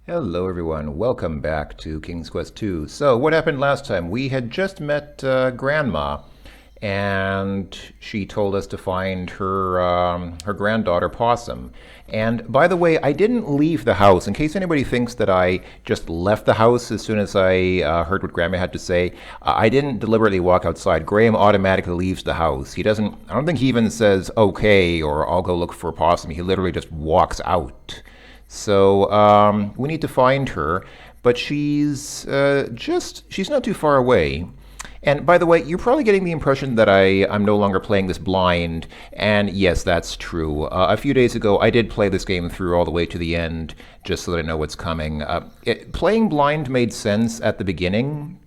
Hello everyone, welcome back to King's Quest II. So what happened last time? We had just met Grandma, and she told us to find her granddaughter Possum. And by the way, I didn't leave the house. In case anybody thinks that I just left the house as soon as I heard what Grandma had to say, I didn't deliberately walk outside. Graham automatically leaves the house. He doesn't, I don't think he even says okay or I'll go look for Possum. He literally just walks out. So we need to find her, but she's not too far away. And by the way, you're probably getting the impression that I'm no longer playing this blind, and yes, that's true. A few days ago, I did play this game through all the way to the end, just so that I know what's coming. Playing blind made sense at the beginning,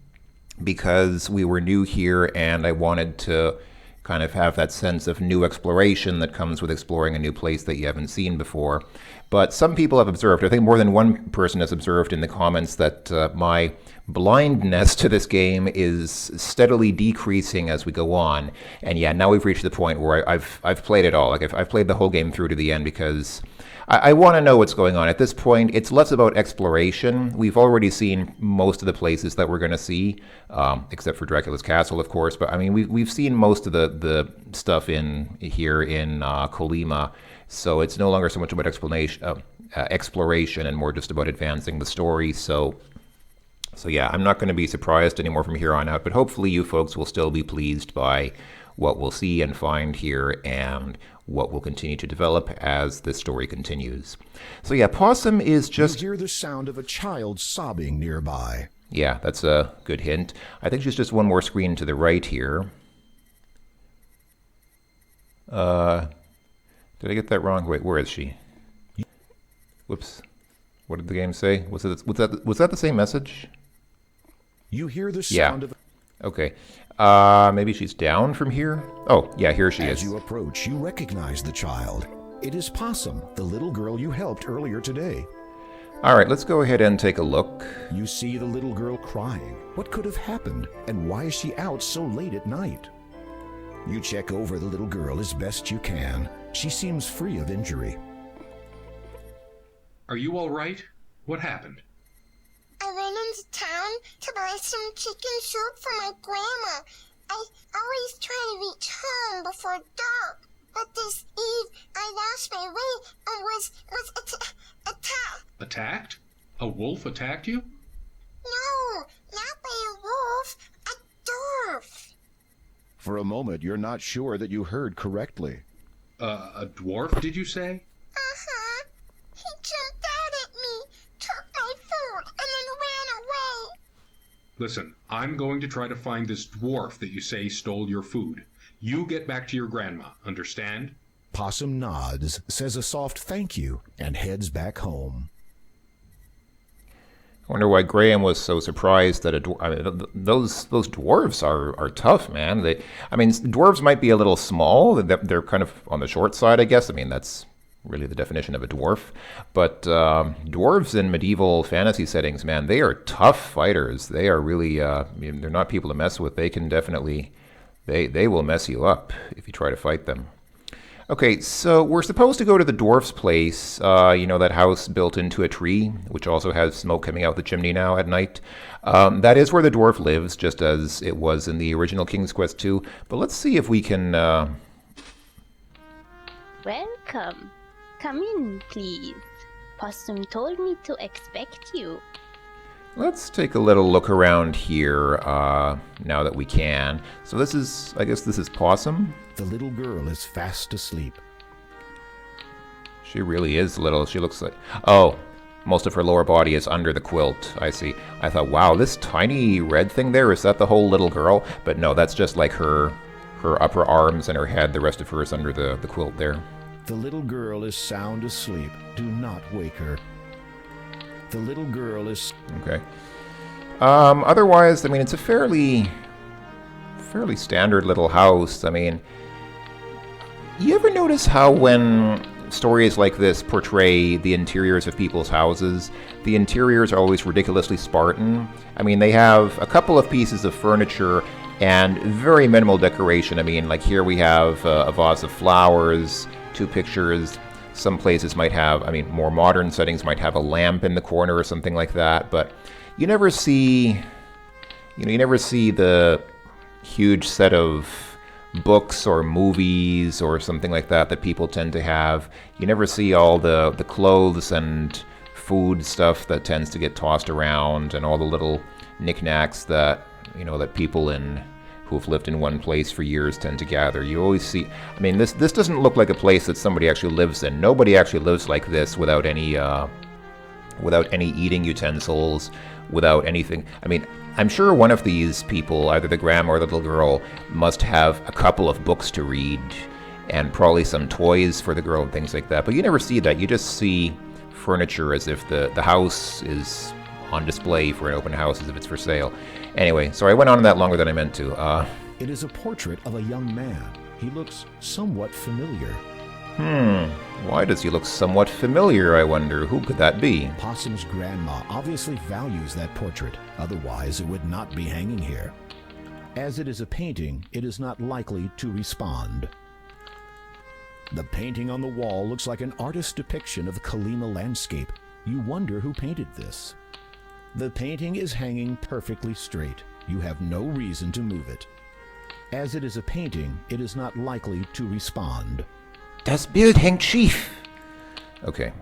because we were new here, and I wanted to kind of have that sense of new exploration that comes with exploring a new place that you haven't seen before. But some people have observed, I think more than one person has observed in the comments, that my blindness to this game is steadily decreasing as we go on. And yeah, now we've reached the point where I've played it all. Like I've played the whole game through to the end because I want to know what's going on. At this point, it's less about exploration. We've already seen most of the places that we're going to see, except for Dracula's Castle, of course. But I mean, we've seen most of the stuff in here in Colima. So it's no longer so much about exploration and more just about advancing the story. So yeah, I'm not going to be surprised anymore from here on out, but hopefully you folks will still be pleased by what we'll see and find here and what will continue to develop as this story continues. So yeah, Possum is just... You hear the sound of a child sobbing nearby. Yeah, that's a good hint. I think she's just one more screen to the right here. Did I get that wrong? Wait, where is she? Whoops. What did the game say? Was that the same message? You hear the sound of... Okay. Maybe she's down from here? Oh, yeah, here she is. As you approach, you recognize the child. It is Possum, the little girl you helped earlier today. All right, let's go ahead and take a look. You see the little girl crying. What could have happened? And why is she out so late at night? You check over the little girl as best you can. She seems free of injury. Are you all right? What happened? I went into town to buy some chicken soup for my grandma. I always try to reach home before dark, but this eve I lost my way and was attacked. Attacked? A wolf attacked you? No, not by a wolf, a dwarf. For a moment, you're not sure that you heard correctly. A dwarf, did you say? Uh-huh. He jumped out at me, took my food, and then ran away. Listen, I'm going to try to find this dwarf that you say stole your food. You get back to your grandma, understand? Possum nods, says a soft thank you, and heads back home. I wonder why Graham was so surprised that those dwarves are tough, man. Dwarves might be a little small. They're kind of on the short side, I guess. I mean, that's really the definition of a dwarf. But dwarves in medieval fantasy settings, man, they are tough fighters. They are really, they're not people to mess with. They can definitely, they will mess you up if you try to fight them. Okay, so we're supposed to go to the dwarf's place, that house built into a tree, which also has smoke coming out the chimney now at night. That is where the dwarf lives, just as it was in the original King's Quest II. But let's see if we can... Welcome. Come in, please. Possum told me to expect you. Let's take a little look around here now that we can. So I guess this is Possum. The little girl is fast asleep. She really is little. She looks like... Oh, most of her lower body is under the quilt. I see. I thought, wow, this tiny red thing there, is that the whole little girl? But no, that's just like her upper arms and her head. The rest of her is under the quilt there. The little girl is sound asleep. Do not wake her. The little girl is... Okay. Otherwise, I mean, it's a fairly standard little house. I mean, you ever notice how when stories like this portray the interiors of people's houses, the interiors are always ridiculously Spartan? I mean, they have a couple of pieces of furniture and very minimal decoration. I mean, like here we have a vase of flowers, two pictures, Some places might have, I mean, more modern settings might have a lamp in the corner or something like that, but you never see, you never see the huge set of books or movies or something like that that people tend to have. You never see all the clothes and food stuff that tends to get tossed around, and all the little knickknacks that, that people who've lived in one place for years tend to gather. You always see, I mean, this doesn't look like a place that somebody actually lives in. Nobody actually lives like this without any eating utensils, without anything. I mean, I'm sure one of these people, either the grandma or the little girl, must have a couple of books to read and probably some toys for the girl and things like that. But you never see that. You just see furniture as if the house is on display for an open house, as if it's for sale. Anyway, sorry, I went on that longer than I meant to. It is a portrait of a young man. He looks somewhat familiar. Why does he look somewhat familiar, I wonder? Who could that be? Possum's grandma obviously values that portrait, otherwise it would not be hanging here. As it is a painting, it is not likely to respond. The painting on the wall looks like an artist's depiction of the Kalima landscape. You wonder who painted this. The painting is hanging perfectly straight. You have no reason to move it. As it is a painting, it is not likely to respond. Das Bild hängt schief. Okay.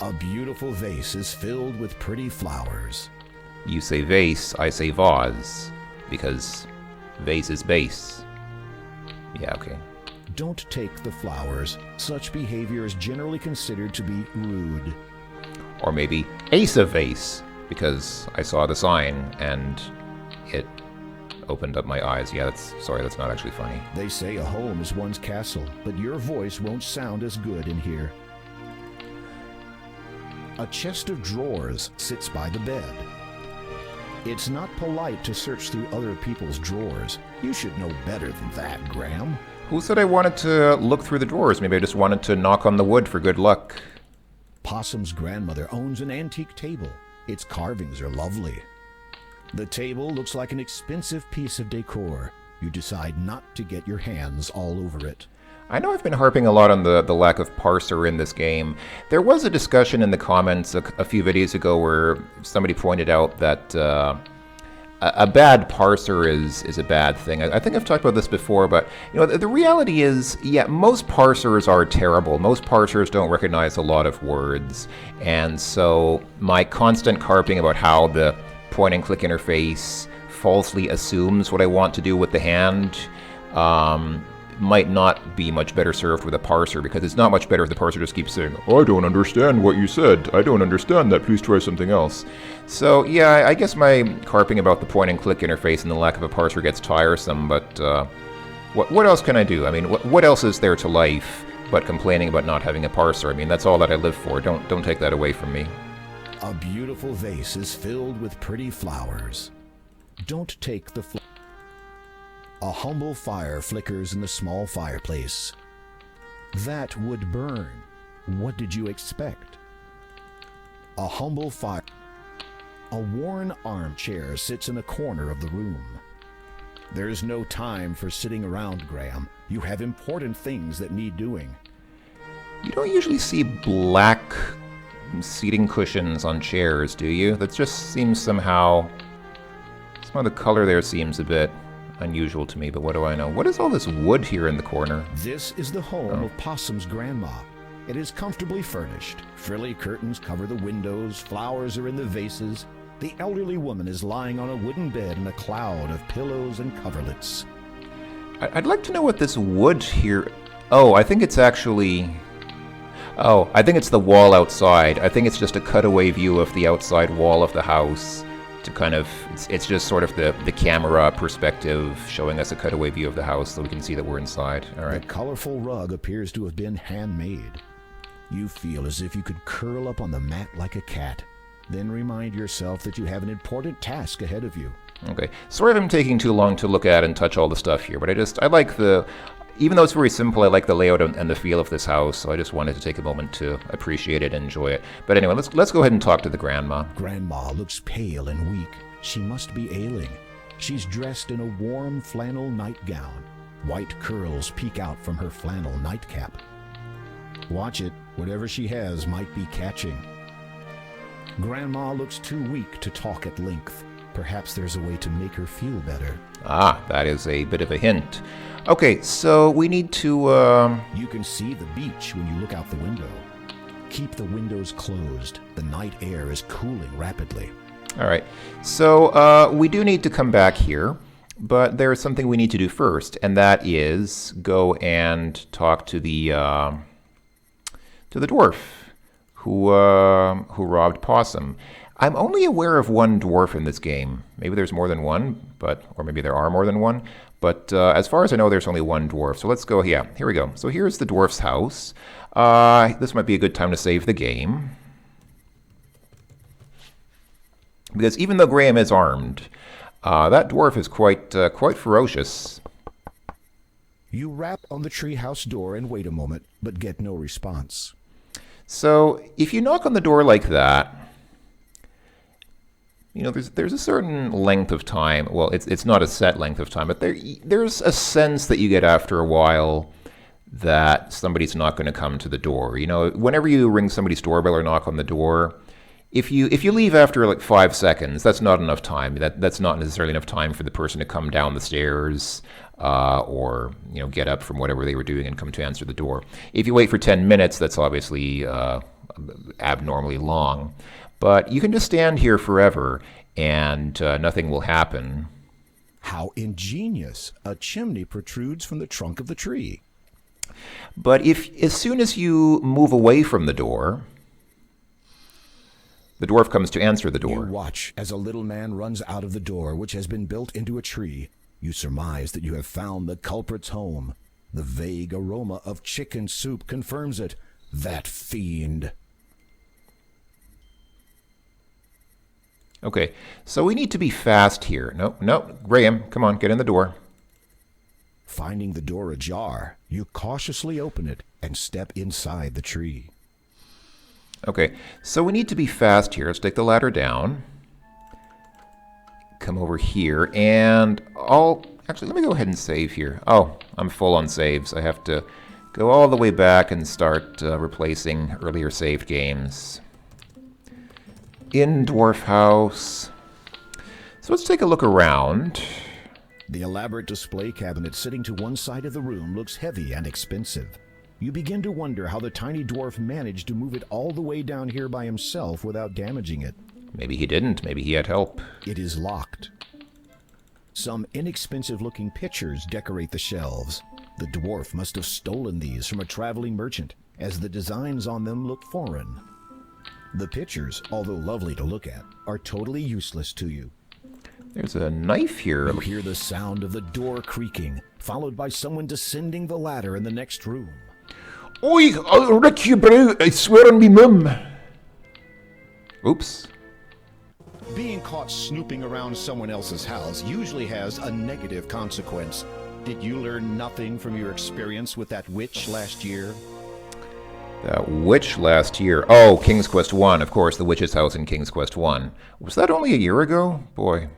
A beautiful vase is filled with pretty flowers. You say vase, I say vase, because vase is base. Yeah, okay. Don't take the flowers. Such behavior is generally considered to be rude. Or maybe ace of vase, because I saw the sign and it opened up my eyes. Yeah, that's not actually funny. They say a home is one's castle, but your voice won't sound as good in here. A chest of drawers sits by the bed. It's not polite to search through other people's drawers. You should know better than that, Graham. Who said I wanted to look through the drawers? Maybe I just wanted to knock on the wood for good luck. Possum's grandmother owns an antique table. Its carvings are lovely. The table looks like an expensive piece of decor. You decide not to get your hands all over it. I know I've been harping a lot on the lack of parser in this game. There was a discussion in the comments a few videos ago where somebody pointed out that a bad parser is a bad thing. I think I've talked about this before, but the reality is, yeah, most parsers are terrible. Most parsers don't recognize a lot of words, and so my constant carping about how the point-and-click interface falsely assumes what I want to do with the hand might not be much better served with a parser, because it's not much better if the parser just keeps saying, I don't understand what you said. I don't understand that. Please try something else. So, yeah, I guess my carping about the point-and-click interface and the lack of a parser gets tiresome, but what else can I do? I mean, what else is there to life but complaining about not having a parser? I mean, that's all that I live for. Don't take that away from me. A beautiful vase is filled with pretty flowers. Don't take the flowers. A humble fire flickers in the small fireplace. That would burn. What did you expect? A humble fire. A worn armchair sits in a corner of the room. There is no time for sitting around, Graham. You have important things that need doing. You don't usually see black seating cushions on chairs, do you? That just seems somehow the color there seems a bit unusual to me, but what do I know? What is all this wood here in the corner? This is the home of Possum's grandma. It is comfortably furnished. Frilly curtains cover the windows, flowers are in the vases. The elderly woman is lying on a wooden bed in a cloud of pillows and coverlets. I'd like to know what this wood here... Oh, I think it's actually... Oh, I think it's the wall outside. I think it's just a cutaway view of the outside wall of the house to kind of... It's just sort of the camera perspective showing us a cutaway view of the house so we can see that we're inside. All right. The colorful rug appears to have been handmade. You feel as if you could curl up on the mat like a cat. Then remind yourself that you have an important task ahead of you. Okay. Sorry if I'm taking too long to look at and touch all the stuff here, but I like the... Even though it's very simple, I like the layout and the feel of this house, so I just wanted to take a moment to appreciate it and enjoy it. But anyway, let's go ahead and talk to the grandma. Grandma looks pale and weak. She must be ailing. She's dressed in a warm flannel nightgown. White curls peek out from her flannel nightcap. Watch it. Whatever she has might be catching. Grandma looks too weak to talk at length. Perhaps there's a way to make her feel better. Ah, that is a bit of a hint. Okay, so we need to, You can see the beach when you look out the window. Keep the windows closed. The night air is cooling rapidly. All right. So we do need to come back here, but there is something we need to do first, and that is go and talk to the dwarf who robbed Possum. I'm only aware of one dwarf in this game. Maybe there's more than one, or maybe there are more than one. But as far as I know, there's only one dwarf. So let's go. Yeah, here we go. So here's the dwarf's house. This might be a good time to save the game. Because even though Graham is armed, that dwarf is quite ferocious. You rap on the treehouse door and wait a moment, but get no response. So if you knock on the door like that, you know, there's a certain length of time. Well, it's not a set length of time, but there's a sense that you get after a while that somebody's not going to come to the door. You know, whenever you ring somebody's doorbell or knock on the door, if you leave after like 5 seconds, that's not enough time. That's not necessarily enough time for the person to come down the stairs or, you know, get up from whatever they were doing and come to answer the door. If you wait for 10 minutes, that's obviously abnormally long. But you can just stand here forever and nothing will happen. How ingenious! A chimney protrudes from the trunk of the tree. But as soon as you move away from the door, the dwarf comes to answer the door. You watch as a little man runs out of the door, which has been built into a tree. You surmise that you have found the culprit's home. The vague aroma of chicken soup confirms it. That fiend. Okay, so we need to be fast here. No, Graham, come on, get in the door. Finding the door ajar, you cautiously open it and step inside the tree. Okay, so we need to be fast here. Let's take the ladder down. Come over here, and actually, let me go ahead and save here. Oh, I'm full on saves. I have to go all the way back and start replacing earlier saved games. In Dwarf House. So let's take a look around. The elaborate display cabinet sitting to one side of the room looks heavy and expensive. You begin to wonder how the tiny dwarf managed to move it all the way down here by himself without damaging it. Maybe he didn't. Maybe he had help. It is locked. Some inexpensive-looking pictures decorate the shelves. The dwarf must have stolen these from a traveling merchant, as the designs on them look foreign. The pictures, although lovely to look at, are totally useless to you. There's a knife here. You hear the sound of the door creaking, followed by someone descending the ladder in the next room. Oi, I'll wreck you, bro. I swear on me mum. Oops. Being caught snooping around someone else's house usually has a negative consequence. Did you learn nothing from your experience with that witch last year? That witch last year. Oh, King's Quest 1, of course, the witch's house in King's Quest 1. Was that only a year ago? Boy.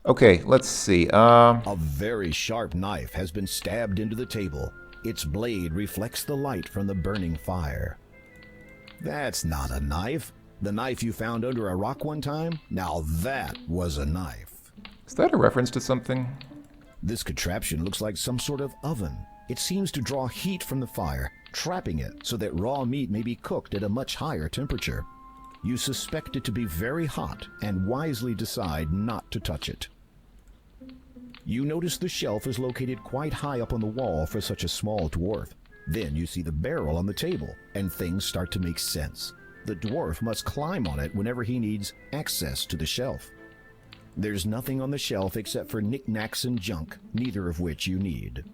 Okay, let's see. A very sharp knife has been stabbed into the table. Its blade reflects the light from the burning fire. That's not a knife. The knife you found under a rock one time? Now that was a knife. Is that a reference to something? This contraption looks like some sort of oven. It seems to draw heat from the fire, trapping it so that raw meat may be cooked at a much higher temperature. You suspect it to be very hot and wisely decide not to touch it. You notice the shelf is located quite high up on the wall for such a small dwarf. Then you see the barrel on the table, and things start to make sense. The dwarf must climb on it whenever he needs access to the shelf. There's nothing on the shelf except for knickknacks and junk, neither of which you need.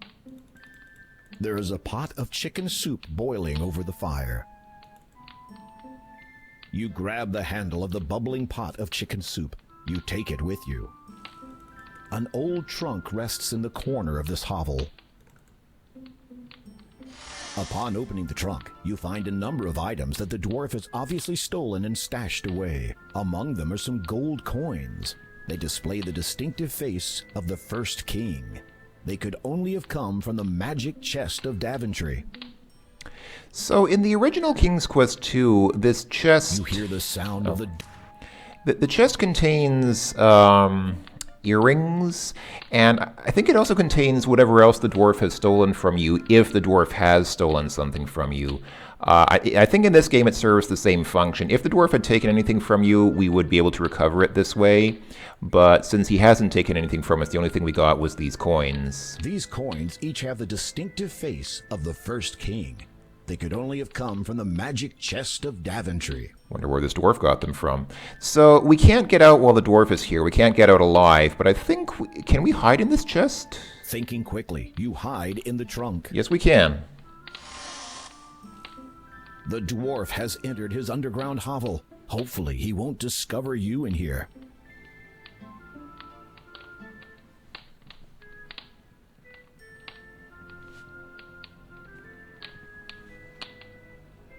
There is a pot of chicken soup boiling over the fire. You grab the handle of the bubbling pot of chicken soup. You take it with you. An old trunk rests in the corner of this hovel. Upon opening the trunk, you find a number of items that the dwarf has obviously stolen and stashed away. Among them are some gold coins. They display the distinctive face of the first king. They could only have come from the magic chest of Daventry. So in the original King's Quest II, this chest... You hear the sound of the... The chest contains earrings, and I think it also contains whatever else the dwarf has stolen from you, if the dwarf has stolen something from you. I think in this game it serves the same function. If the dwarf had taken anything from you, we would be able to recover it this way. But since he hasn't taken anything from us, the only thing we got was these coins. These coins each have the distinctive face of the first king. They could only have come from the magic chest of Daventry. Wonder where this dwarf got them from. So we can't get out while the dwarf is here. We can't get out alive, but I think... Can we hide in this chest? Thinking quickly, you hide in the trunk. Yes, we can. The dwarf has entered his underground hovel. Hopefully he won't discover you in here.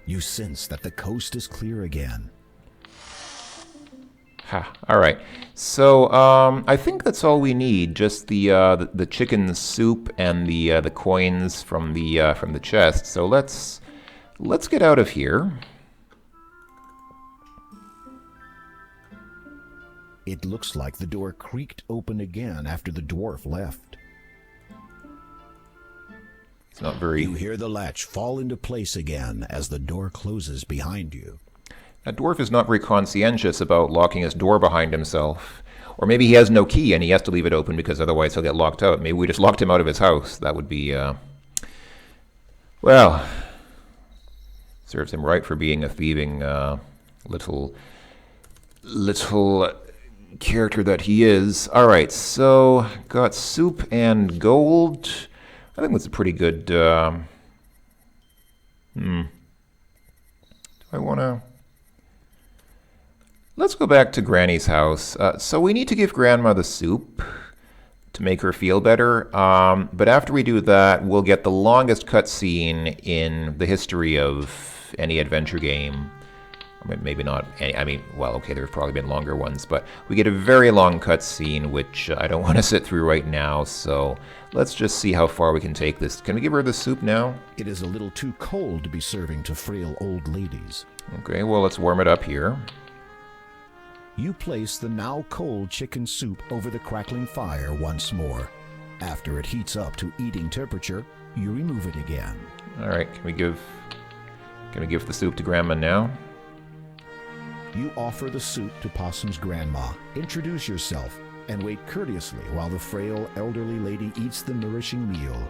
You sense that the coast is clear again. Ha, all right. So I think that's all we need. Just the chicken soup and the coins from the chest. So let's get out of here. It looks like the door creaked open again after the dwarf left. It's not very... You hear the latch fall into place again as the door closes behind you. That dwarf is not very conscientious about locking his door behind himself. Or maybe he has no key and he has to leave it open because otherwise he'll get locked out. Maybe we just locked him out of his house. That would be, well, serves him right for being a thieving little character that he is. All right, so got soup and gold. I think that's a pretty good... Do I want to... Let's go back to Granny's house. So we need to give Grandma the soup to make her feel better. But after we do that, we'll get the longest cutscene in the history of any adventure game. I mean, maybe not any, I mean, well, okay, there have probably been longer ones, but we get a very long cutscene, which I don't want to sit through right now, so let's just see how far we can take this. Can we give her the soup now? It is a little too cold to be serving to frail old ladies. Okay, well, let's warm it up here. You place the now cold chicken soup over the crackling fire once more. After it heats up to eating temperature, you remove it again. All right, can we give the soup to Grandma now? You offer the soup to Possum's grandma, introduce yourself, and wait courteously while the frail elderly lady eats the nourishing meal.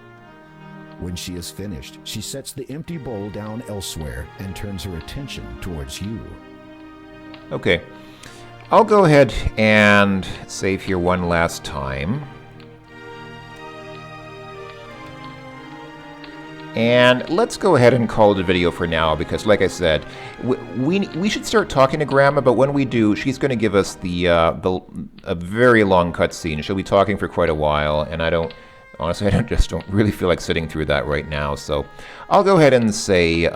When she is finished, she sets the empty bowl down elsewhere and turns her attention towards you. Okay, I'll go ahead and save here one last time. And let's go ahead and call it a video for now, because like I said, we should start talking to Grandma, but when we do, she's going to give us a very long cutscene. She'll be talking for quite a while, and honestly, I don't really feel like sitting through that right now. So I'll go ahead and say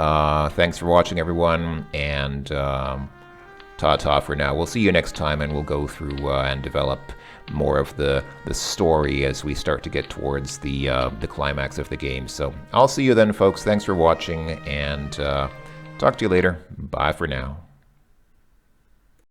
thanks for watching, everyone, and ta-ta for now. We'll see you next time, and we'll go through and develop more of the story as we start to get towards the climax of the game. So I'll see you then, folks. Thanks for watching, and talk to you later. Bye for now.